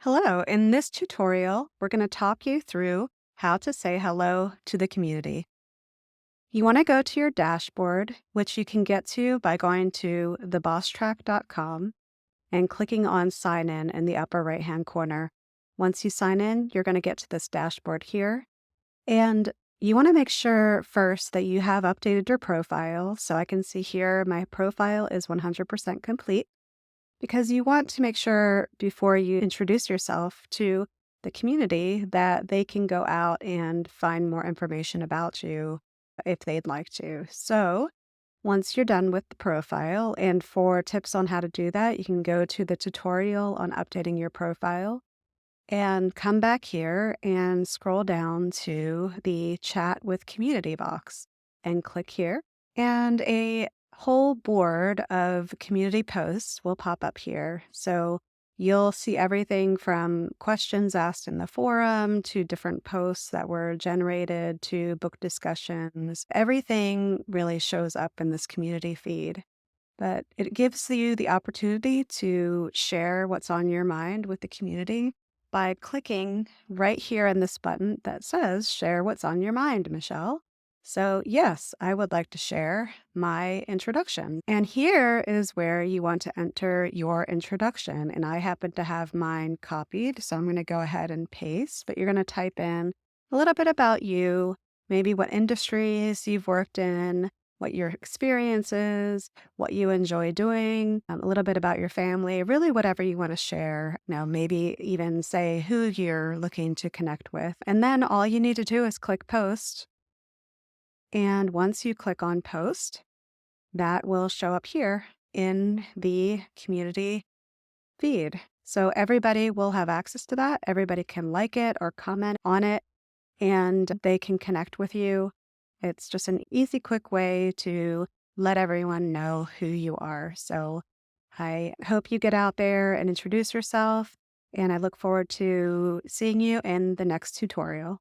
Hello, in this tutorial, we're going to talk you through how to say hello to the community. You want to go to your dashboard, which you can get to by going to thebosstrack.com and clicking on sign in the upper right hand corner. Once you sign in, you're going to get to this dashboard here. And you want to make sure first that you have updated your profile. So I can see here my profile is 100% complete, because you want to make sure before you introduce yourself to the community that they can go out and find more information about you if they'd like to. So, once you're done with the profile, and for tips on how to do that, you can go to the tutorial on updating your profile and come back here and scroll down to the chat with community box and click here. And a whole board of community posts will pop up here. So you'll see everything from questions asked in the forum to different posts that were generated to book discussions. Everything really shows up in this community feed. But it gives you the opportunity to share what's on your mind with the community by clicking right here on this button that says Share What's on Your Mind, Michelle. So, yes, I would like to share my introduction. And here is where you want to enter your introduction. And I happen to have mine copied, so I'm going to go ahead and paste. But you're going to type in a little bit about you, maybe what industries you've worked in, what your experience is, what you enjoy doing, a little bit about your family, really whatever you want to share. Now, maybe even say who you're looking to connect with. And then all you need to do is click post. And once you click on post, that will show up here in the community feed. So everybody will have access to that. Everybody can like it or comment on it, and they can connect with you. It's just an easy, quick way to let everyone know who you are. So I hope you get out there and introduce yourself, and I look forward to seeing you in the next tutorial.